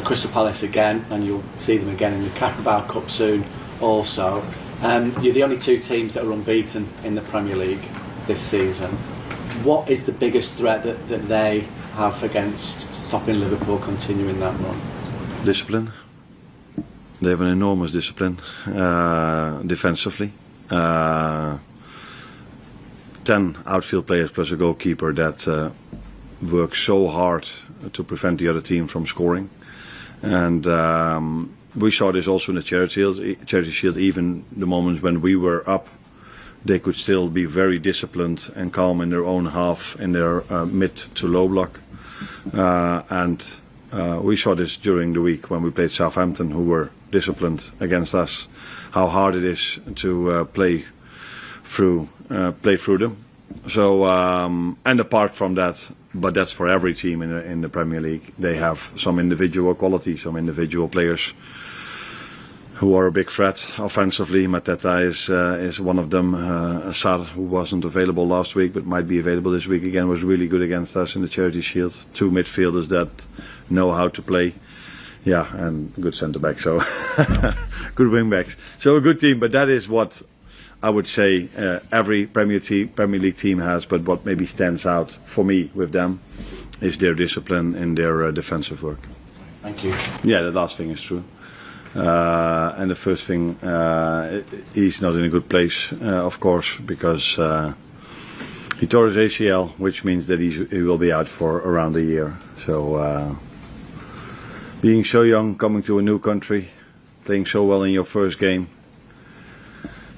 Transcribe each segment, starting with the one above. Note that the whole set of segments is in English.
Crystal Palace again, and you'll see them again in the Carabao Cup soon also. You're the only two teams that are unbeaten in the Premier League this season. What is the biggest threat that they have against stopping Liverpool continuing that run? Discipline. They have an enormous discipline defensively. 10 outfield players plus a goalkeeper that work so hard to prevent the other team from scoring. And we saw this also in the Charity Shield. Even the moments when we were up, they could still be very disciplined and calm in their own half, in their mid to low block. And we saw this during the week when we played Southampton, who were disciplined against us. How hard it is to play through them. So and apart from that, but that's for every team in the Premier League. They have some individual quality, some individual players who are a big threat offensively. Mateta is one of them. Sar, who wasn't available last week but might be available this week again, was really good against us in the Charity Shield. Two midfielders that know how to play. Yeah, and good centre back, so good wing backs. So a good team, but that is what I would say every Premier League team has. But what maybe stands out for me with them is their discipline in their defensive work. Thank you. Yeah, the last thing is true. And the first thing, he's not in a good place, of course, because he tore his ACL, which means that he will be out for around a year. So being so young, coming to a new country, playing so well in your first game,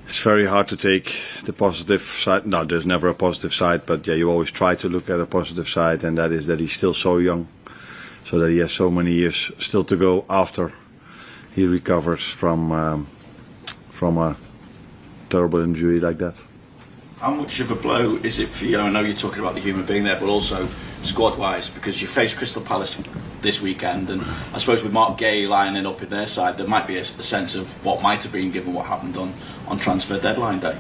it's very hard to take the positive side. No, there's never a positive side, but yeah, you always try to look at a positive side, and that is that he's still so young, so that he has so many years still to go after he recovers from a terrible injury like that. How much of a blow is it for you? I know you're talking about the human being there, but also squad-wise, because you face Crystal Palace this weekend, and I suppose with Mark Gay lining up in their side, there might be a sense of what might have been given what happened on transfer deadline day.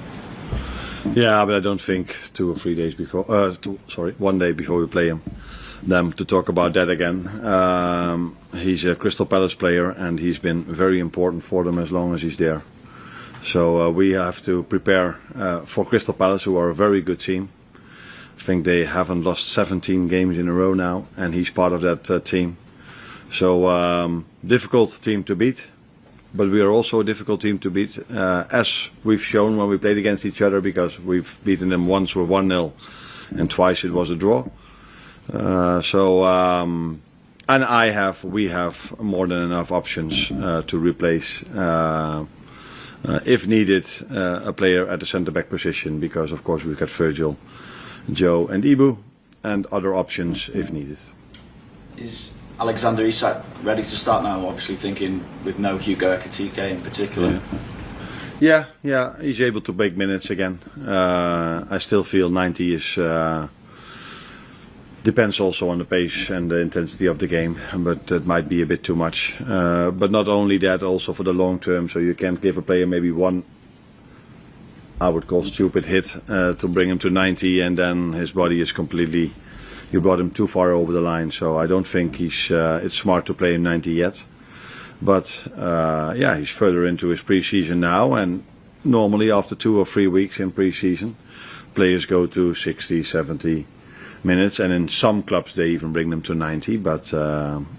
Yeah, but I don't think 2 or 3 days before, 1 day before we play them to talk about that again. He's a Crystal Palace player, and he's been very important for them as long as he's there. So we have to prepare for Crystal Palace, who are a very good team. I think they haven't lost 17 games in a row now, and he's part of that team. So difficult team to beat, but we are also a difficult team to beat, as we've shown when we played against each other, because we've beaten them once with 1-0 and twice it was a draw. And we have more than enough options to replace, if needed, a player at the centre-back position, because of course we've got Virgil, Joe and Ibu, and other options if needed. Is Alexander Isak ready to start now, obviously thinking with no Hugo Ekitike in particular? Yeah, he's able to make minutes again. I still feel 90 is... depends also on the pace and the intensity of the game, but that might be a bit too much. But not only that, also for the long term, so you can't give a player maybe one, I would call stupid hit, to bring him to 90 and then his body is completely, you brought him too far over the line. So I don't think it's smart to play him 90 yet. But he's further into his pre-season now, and normally after 2 or 3 weeks in pre-season, players go to 60, 70 minutes, and in some clubs they even bring them to 90, but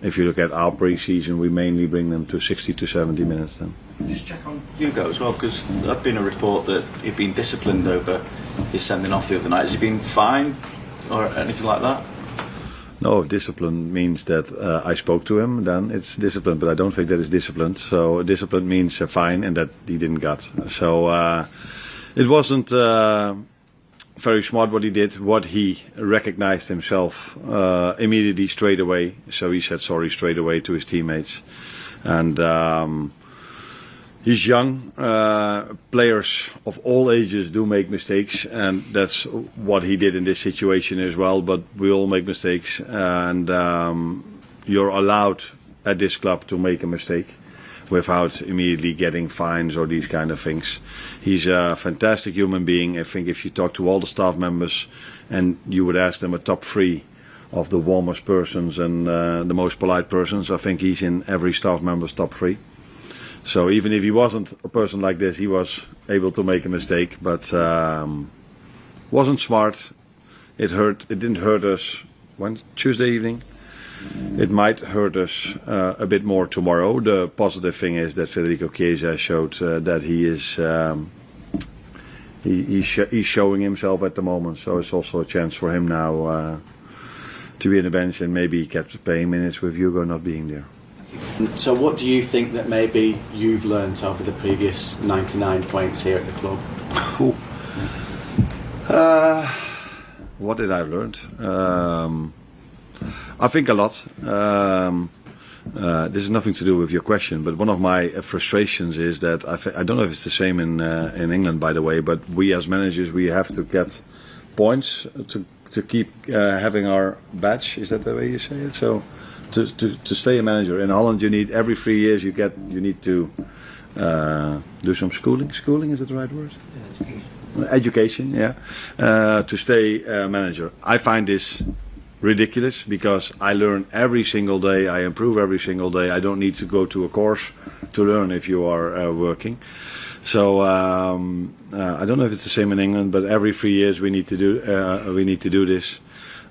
if you look at our pre-season, we mainly bring them to 60 to 70 minutes then. Just check on Hugo as well, because there's been a report that he'd been disciplined over his sending off the other night. Has he been fined or anything like that? No, if discipline means that I spoke to him, then it's discipline, but I don't think that is disciplined. So discipline means a fine, and that he didn't get. So it wasn't very smart what he did. What he recognized himself immediately, straight away. So he said sorry straight away to his teammates, and he's young. Players of all ages do make mistakes, and that's what he did in this situation as well. But we all make mistakes, and you're allowed at this club to make a mistake without immediately getting fines or these kind of things. He's a fantastic human being. I think if you talk to all the staff members and you would ask them a top 3 of the warmest persons and the most polite persons. I think he's in every staff member's top 3. So even if he wasn't a person like this, he was able to make a mistake, but wasn't smart. It didn't hurt us Tuesday evening. It might hurt us a bit more tomorrow. The positive thing is that Federico Chiesa showed that he is he's showing himself at the moment. So it's also a chance for him now to be on the bench and maybe kept playing minutes with Hugo not being there. So what do you think that maybe you've learnt over the previous 99 points here at the club? What did I learn? I think a lot. This has nothing to do with your question, but one of my frustrations is that I don't know if it's the same in England, by the way, but we as managers, we have to get points to keep having our badge. Is that the way you say it? So to stay a manager in Holland, you need every 3 years you need to do some schooling. Schooling, is that the right word? Education, yeah. To stay manager. I find this ridiculous because I learn every single day, I improve every single day. I don't need to go to a course to learn if you are working. So I don't know if it's the same in England, but every 3 years we need to do this.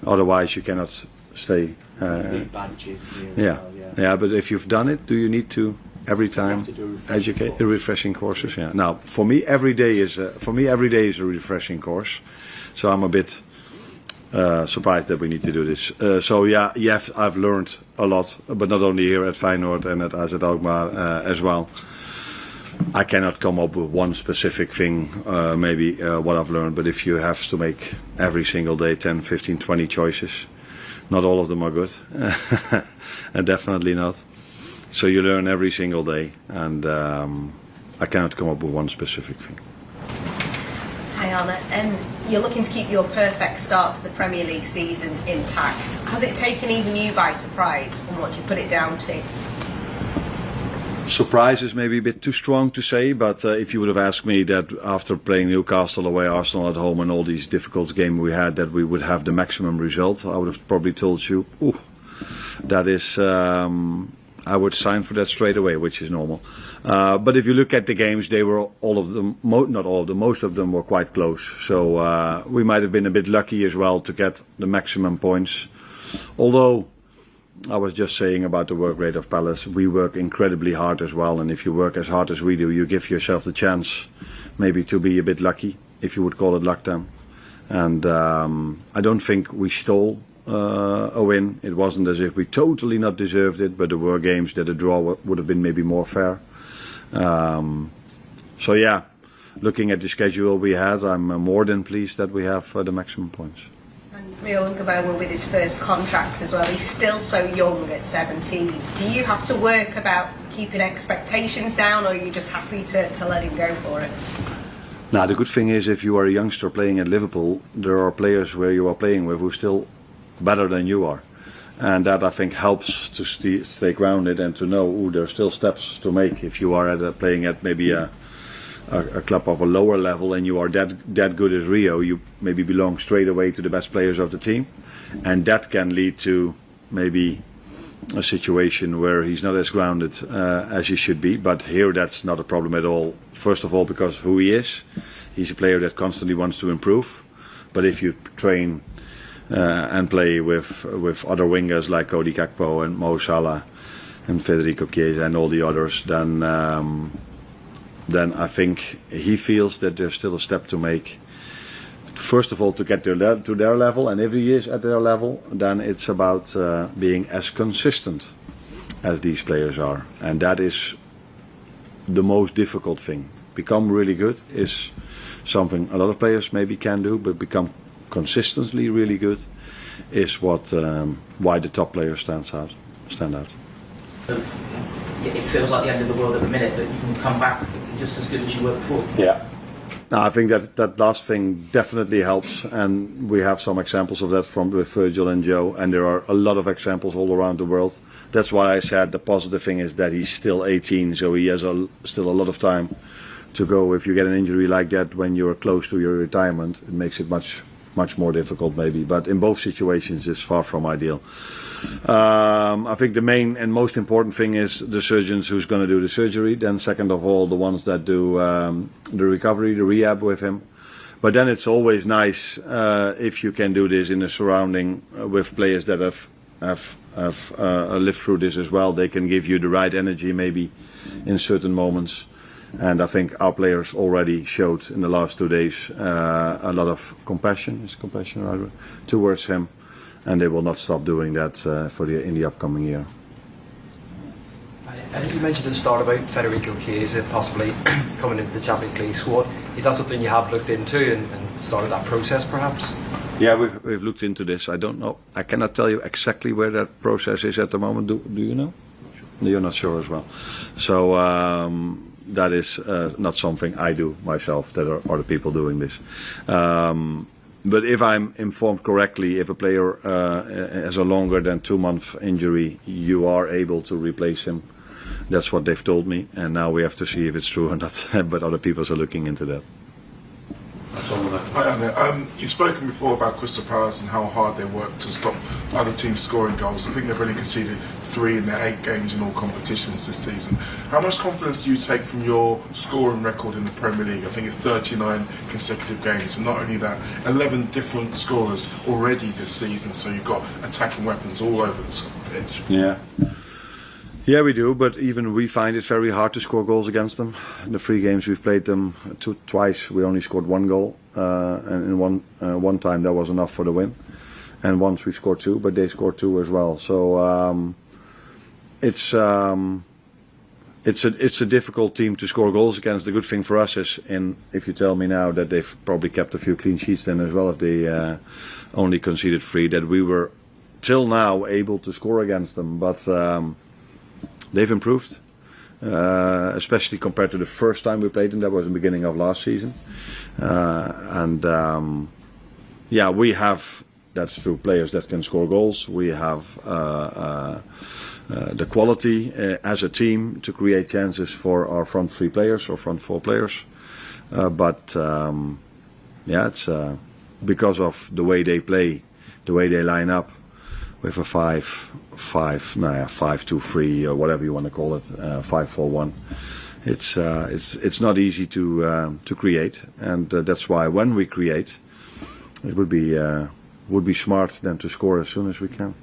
Otherwise, you cannot stay. Badges here Yeah, as well, yeah. But if you've done it, do you need to every time to do refreshing courses? Yeah. Now, for me, every day is a refreshing course. So I'm a bit surprised that we need to do this. So yeah, yes, I've learned a lot, but not only here at Feyenoord and at AZ Alkmaar as well. I cannot come up with one specific thing, maybe what I've learned, but if you have to make every single day 10, 15, 20 choices, not all of them are good. Definitely not. So you learn every single day, and I cannot come up with one specific thing. Hi Arne, you're looking to keep your perfect start to the Premier League season intact. Has it taken even you by surprise, and what do you put it down to? Surprise is maybe a bit too strong to say, but if you would have asked me that after playing Newcastle away, Arsenal at home and all these difficult games we had, that we would have the maximum result, I would have probably told you, that is, I would sign for that straight away, which is normal. But if you look at the games, they were all of them, not all of them, most of them were quite close. So we might have been a bit lucky as well to get the maximum points. Although, I was just saying about the work rate of Palace, we work incredibly hard as well, and if you work as hard as we do, you give yourself the chance maybe to be a bit lucky, if you would call it luck then. And I don't think we stole a win. It wasn't as if we totally not deserved it, but there were games that a draw would have been maybe more fair. So yeah, looking at the schedule we had, I'm more than pleased that we have the maximum points. Rio Ngaboma with his first contract as well, he's still so young at 17. Do you have to work about keeping expectations down, or are you just happy to let him go for it? Now the good thing is, if you are a youngster playing at Liverpool, there are players where you are playing with who are still better than you are. And that I think helps to stay grounded and to know there are still steps to make. If you are playing at maybe a club of a lower level and you are that good as Rio, you maybe belong straight away to the best players of the team, and that can lead to maybe a situation where he's not as grounded as he should be. But here that's not a problem at all. First of all, because who he is, he's a player that constantly wants to improve. But if you train and play with other wingers like Cody Gakpo and Mo Salah and Federico Chiesa and all the others, then I think he feels that there's still a step to make. First of all, to get to their level, and if he is at their level, then it's about being as consistent as these players are. And that is the most difficult thing. Become really good is something a lot of players maybe can do, but become consistently really good is what why the top players stand out. It feels like the end of the world at the minute, but you can come back just as good as you were before. Yeah. Now, I think that last thing definitely helps, and we have some examples of that with Virgil and Joe, and there are a lot of examples all around the world. That's why I said the positive thing is that he's still 18, so he has still a lot of time to go. If you get an injury like that when you're close to your retirement, it makes it much much more difficult maybe. But in both situations, it's far from ideal. I think the main and most important thing is the surgeons who's going to do the surgery. Then second of all, the ones that do the recovery, the rehab with him. But then it's always nice if you can do this in a surrounding with players that have lived through this as well. They can give you the right energy maybe in certain moments. And I think our players already showed in the last 2 days a lot of compassion, towards him. And they will not stop doing that in the upcoming year. I think you mentioned at the start about Federico Chiesa possibly coming into the Champions League squad. Is that something you have looked into and started that process perhaps? Yeah, we've looked into this. I don't know. I cannot tell you exactly where that process is at the moment. Do you know? Not sure. You're not sure as well. So that is not something I do myself. That are other people doing this. But if I'm informed correctly, if a player has a longer than 2-month injury, you are able to replace him. That's what they've told me, and now we have to see if it's true or not. But other people are looking into that. Hi, Arne. You've spoken before about Crystal Palace and how hard they work to stop other teams scoring goals. I think they've only conceded 3 in their 8 games in all competitions this season. How much confidence do you take from your scoring record in the Premier League? I think it's 39 consecutive games, and not only that, 11 different scorers already this season, so you've got attacking weapons all over the pitch. Yeah, we do, but even we find it very hard to score goals against them. In the 3 games we've played them twice, we only scored 1 goal, and in one time that was enough for the win. And once we scored 2, but they scored 2 as well. So it's a difficult team to score goals against. The good thing for us is, if you tell me now that they've probably kept a few clean sheets then as well, if they only conceded 3, that we were till now able to score against them, but. They've improved, especially compared to the first time we played them. That was the beginning of last season. We have, that's true, players that can score goals. We have the quality as a team to create chances for our front 3 players or front 4 players. It's because of the way they play, the way they line up with a 5-2-3 or whatever you want to call it, 5-4-1. It's not easy to create, and that's why when we create, it would be smart then to score as soon as we can.